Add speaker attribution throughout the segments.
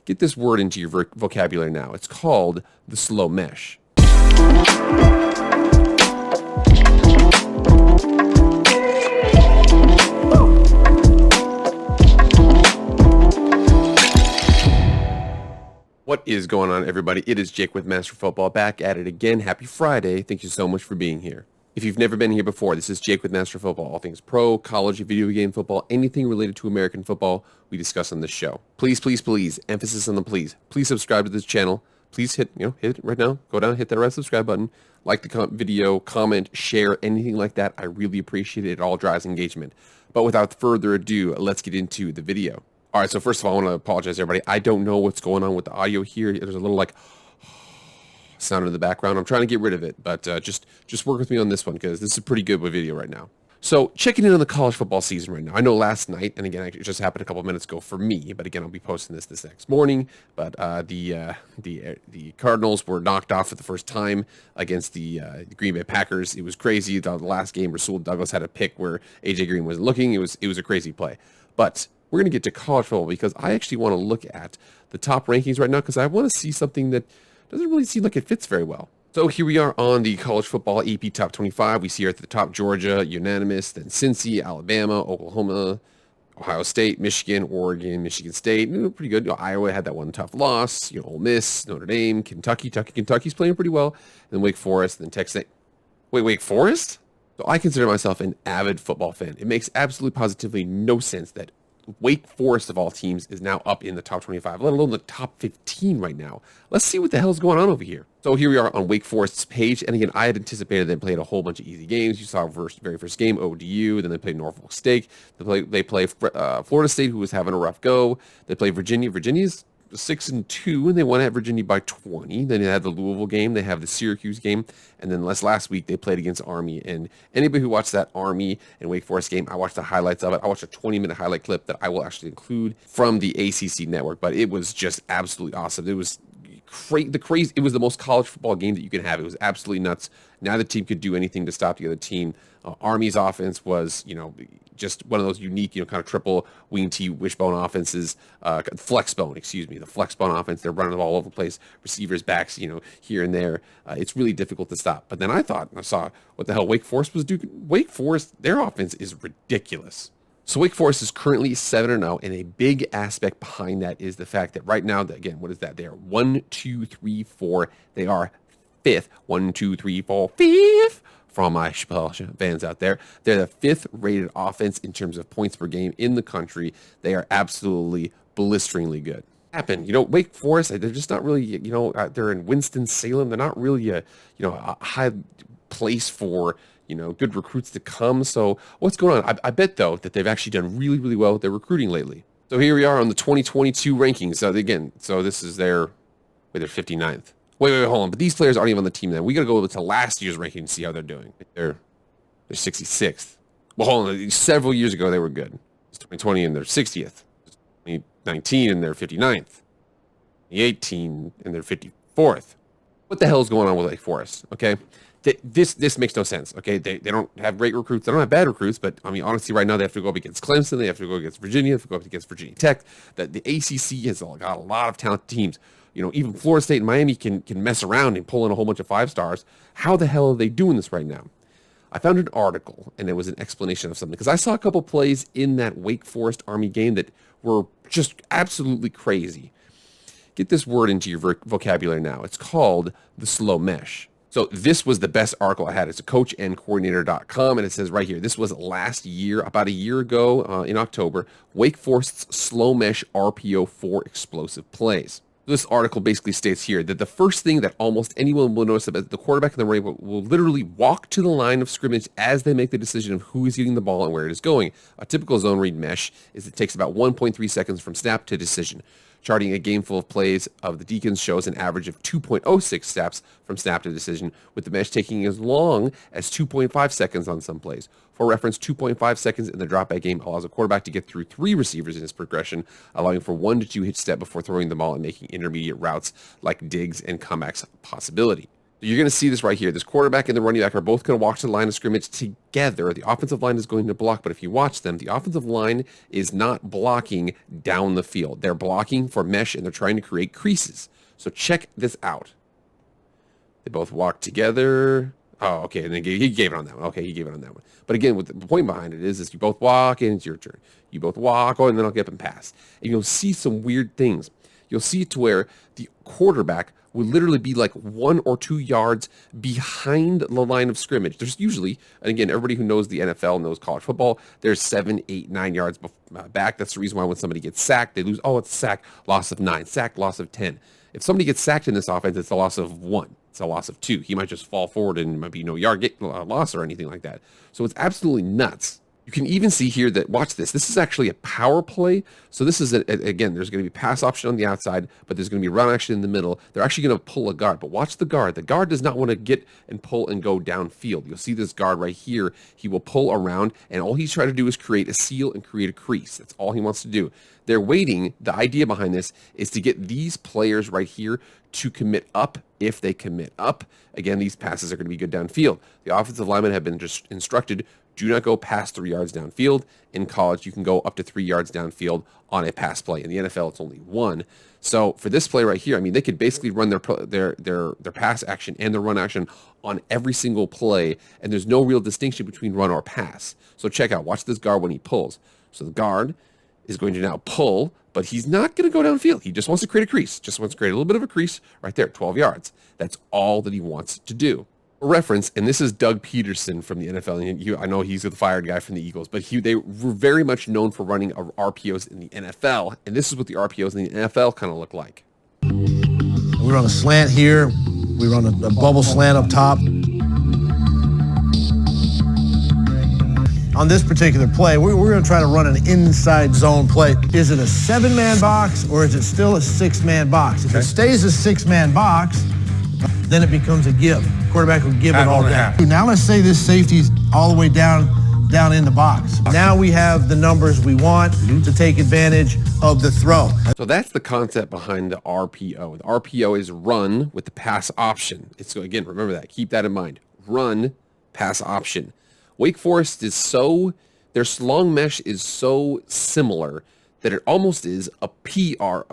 Speaker 1: Get this word into your vocabulary now. It's called the slow mesh. What is going on, everybody? It is Jake with Master Football, back at it again. Happy Friday. Thank you so much for being here. If you've never been here before, this is Jake with Master Football. All things pro, college, video game football, anything related to American football, we discuss on this show. Please, please, please, emphasis on the please. Please subscribe to this channel. Please hit it right now. Go down, hit that red subscribe button. Like the video, comment, share, anything like that. I really appreciate it. It all drives engagement. But without further ado, let's get into the video. All right, so first of all, I want to apologize, everybody. I don't know what's going on with the audio here. There's a little like sound in the background. I'm trying to get rid of it, but just work with me on this one because this is a pretty good video right now. So checking in on the college football season right now. I know last night, and again, it just happened a couple of minutes ago for me, but again, I'll be posting this next morning. But the Cardinals were knocked off for the first time against the Green Bay Packers. It was crazy. The last game, Rasul Douglas had a pick where AJ Green wasn't looking. It was a crazy play. But we're going to get to college football because I actually want to look at the top rankings right now because I want to see something that doesn't really seem like it fits very well. So here we are on the college football AP top 25. We see here at the top Georgia, unanimous, then Cincy, Alabama, Oklahoma, Ohio State, Michigan, Oregon, Michigan State. Pretty good. Iowa had that one tough loss. Ole Miss, Notre Dame, Kentucky's playing pretty well. And then Wake Forest, then Texas. Wait, Wake Forest? So I consider myself an avid football fan. It makes absolutely positively no sense that Wake Forest of all teams is now up in the top 25, let alone the top 15 right now. Let's see what the hell's going on over here. So here we are on Wake Forest's page, and again, I had anticipated they played a whole bunch of easy games. You saw very first game, ODU, then they played Norfolk State. They play Florida State, who was having a rough go. They played Virginia. Virginia's 6-2, and they won at Virginia by 20. Then they had the Louisville game, they have the Syracuse game, and then last week they played against Army. And anybody who watched that Army and Wake Forest game, I watched the highlights of it. I watched a 20-minute highlight clip that I will actually include from the ACC network, but it was just absolutely awesome. It was crazy. It was the most college football game that you could have. It was absolutely nuts. Neither team could do anything to stop the other team. Army's offense was, just one of those unique, kind of triple wing T wishbone offenses, flexbone, the flexbone offense. They're running all over the place, receivers, backs, here and there. It's really difficult to stop. But then I saw what the hell Wake Forest was doing. Wake Forest, their offense is ridiculous. So Wake Forest is currently 7-0, and a big aspect behind that is the fact that right now, again, what is that? They are 1, 2, 3, 4. They are fifth. 1, 2, 3, 4, fifth. For all my fans out there, they're the fifth rated offense in terms of points per game in the country. They are absolutely blisteringly good. Wake Forest, they're just not really, they're in Winston-Salem. They're not really a high place for, good recruits to come. So what's going on? I bet, though, that they've actually done really, really well with their recruiting lately. So here we are on the 2022 rankings. So this is they're 59th. Wait, hold on. But these players aren't even on the team then. We got to go to last year's ranking and see how they're doing. They're 66th. Well, hold on. Several years ago, they were good. It's 2020 and they're 60th. 2019 and they're 59th. 2018 and they're 54th. What the hell is going on with Wake Forest? Okay. This makes no sense. Okay. They don't have great recruits. They don't have bad recruits, but honestly, right now they have to go up against Clemson. They have to go against Virginia. They have to go up against Virginia Tech. The ACC has got a lot of talented teams. Even Florida State and Miami can mess around and pull in a whole bunch of 5-stars. How the hell are they doing this right now? I found an article, and it was an explanation of something, because I saw a couple plays in that Wake Forest Army game that were just absolutely crazy. Get this word into your vocabulary now. It's called the slow mesh. So this was the best article I had. It's a coachandcoordinator.com, and it says right here, this was last year, about a year ago in October, Wake Forest's slow mesh RPO for explosive plays. This article basically states here that the first thing that almost anyone will notice about the quarterback and the running back will literally walk to the line of scrimmage as they make the decision of who is getting the ball and where it is going. A typical zone read mesh is it takes about 1.3 seconds from snap to decision. Charting a game full of plays of the Deacons shows an average of 2.06 steps from snap to decision, with the mesh taking as long as 2.5 seconds on some plays. For reference, 2.5 seconds in the dropback game allows a quarterback to get through 3 receivers in his progression, allowing for 1 to 2 hit step before throwing the ball and making intermediate routes like digs and comebacks a possibility. You're going to see this right here. This quarterback and the running back are both going to walk to the line of scrimmage together. The offensive line is going to block, but if you watch them, the offensive line is not blocking down the field. They're blocking for mesh, and they're trying to create creases. So check this out. They both walk together. Oh, okay, and then he gave it on that one. Okay, he gave it on that one. But again, what the point behind it is you both walk, and it's your turn. You both walk, and then I'll get up and pass. And you'll see some weird things. You'll see it to where the quarterback would literally be like 1 or 2 yards behind the line of scrimmage. There's usually, and again, everybody who knows the NFL knows college football, there's 7, 8, 9 yards back. That's the reason why when somebody gets sacked, they lose. Oh, it's a sack, loss of 9, sack, loss of 10. If somebody gets sacked in this offense, it's a loss of 1. It's a loss of 2. He might just fall forward and might be no yard loss or anything like that. So it's absolutely nuts. You can even see here that, watch this, this is actually a power play. So this is, again, there's going to be pass option on the outside, but there's going to be run action in the middle. They're actually going to pull a guard, but watch the guard. The guard does not want to get and pull and go downfield. You'll see this guard right here. He will pull around, and all he's trying to do is create a seal and create a crease. That's all he wants to do. They're waiting. The idea behind this is to get these players right here to commit up. If they commit up, again, these passes are going to be good downfield. The offensive linemen have been just instructed, do not go past 3 yards downfield. In college, you can go up to 3 yards downfield on a pass play. In the NFL, it's only 1. So for this play right here, I mean, they could basically run their pass action and their run action on every single play, and there's no real distinction between run or pass. So check out, watch this guard when he pulls. So the guard is going to now pull, but he's not going to go downfield. He just wants to create a crease. Just wants to create a little bit of a crease right there, 12 yards. That's all that he wants to do. For reference, and this is Doug Peterson from the NFL. And I know he's the fired guy from the Eagles, but they were very much known for running RPOs in the NFL, and this is what the RPOs in the NFL kind of look like.
Speaker 2: We run a slant here. We run a bubble slant up top. On this particular play, we're going to try to run an inside zone play. Is it a 7-man box, or is it still a 6-man box? If it stays a 6-man box, then it becomes a give. Quarterback will give it all down. Now let's say this safety's all the way down in the box. Now we have the numbers we want to take advantage of the throw.
Speaker 1: So that's the concept behind the RPO. The RPO is run with the pass option. So again, remember that. Keep that in mind. Run, pass option. Wake Forest is their long mesh is so similar that it almost is a PRO.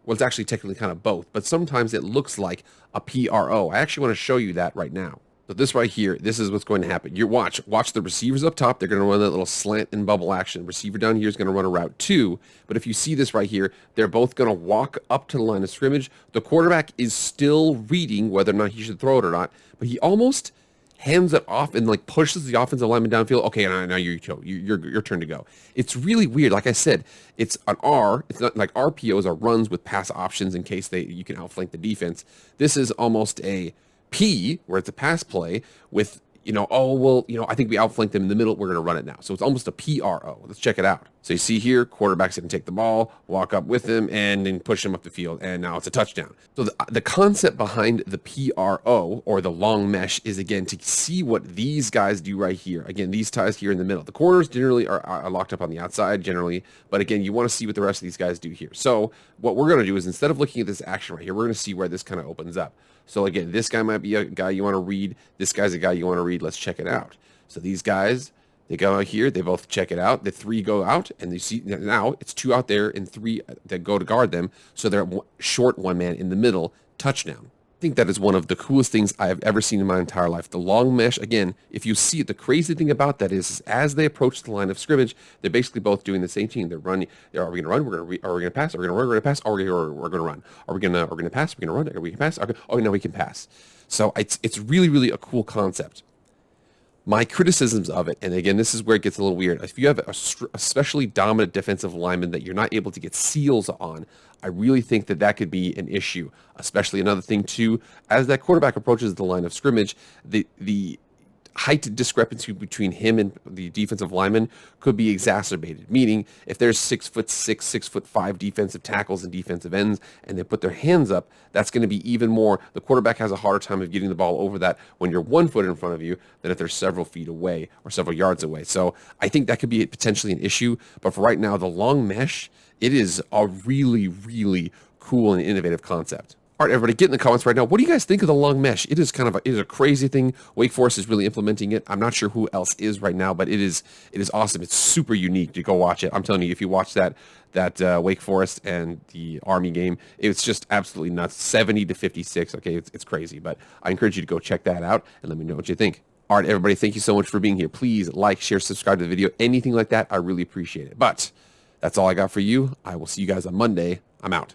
Speaker 1: Well, it's actually technically kind of both, but sometimes it looks like a PRO. I actually want to show you that right now. So this right here, this is what's going to happen. You watch the receivers up top. They're going to run that little slant and bubble action. Receiver down here is going to run a route 2. But if you see this right here, they're both going to walk up to the line of scrimmage. The quarterback is still reading whether or not he should throw it or not, but he almost hands it off and like pushes the offensive lineman downfield. Okay, now your turn to go. It's really weird. Like I said, it's an R. It's not like RPOs are runs with pass options in case you can outflank the defense. This is almost a P where it's a pass play with, I think we outflanked them in the middle. We're going to run it now. So it's almost a PRO. Let's check it out. So you see here, quarterback's going to take the ball, walk up with him, and then push him up the field. And now it's a touchdown. So the concept behind the PRO, or the long mesh, is, again, to see what these guys do right here. Again, these ties here in the middle. The corners generally are locked up on the outside, generally. But again, you want to see what the rest of these guys do here. So what we're going to do is, instead of looking at this action right here, we're going to see where this kind of opens up. So again, this guy might be a guy you want to read. This guy's a guy you want to read. Let's check it out. So these guys, they go out here. They both check it out. The 3 go out, and you see now it's 2 out there and 3 that go to guard them. So they're short 1 man in the middle. Touchdown. I think that is one of the coolest things I have ever seen in my entire life. The long mesh, again, if you see it, the crazy thing about that is as they approach the line of scrimmage, they're basically both doing the same thing. They're running. Are we going to run? Are we going to pass? Are we going to run? We're going to pass. Or we're going to run. Are we going to pass? We're going to run. Are we going to pass? Oh, no, we can pass. So it's really, really a cool concept. My criticisms of it, and again, this is where it gets a little weird. If you have a especially dominant defensive lineman that you're not able to get seals on, I really think that could be an issue. Especially another thing too, as that quarterback approaches the line of scrimmage, the height discrepancy between him and the defensive lineman could be exacerbated. Meaning, if there's 6'6", 6'5" defensive tackles and defensive ends, and they put their hands up, that's going to be even more. The quarterback has a harder time of getting the ball over that when you're 1 foot in front of you than if they're several feet away or several yards away. So I think that could be potentially an issue. But for right now, the long mesh, it is a really, really cool and innovative concept. All right, everybody, get in the comments right now. What do you guys think of the long mesh? It is kind of a crazy thing. Wake Forest is really implementing it. I'm not sure who else is right now, but it is awesome. It's super unique. To go watch it. I'm telling you, if you watch that Wake Forest and the Army game, it's just absolutely nuts. 70-56. Okay, it's crazy, but I encourage you to go check that out and let me know what you think. All right, everybody, thank you so much for being here. Please like, share, subscribe to the video. Anything like that, I really appreciate it. But that's all I got for you. I will see you guys on Monday. I'm out.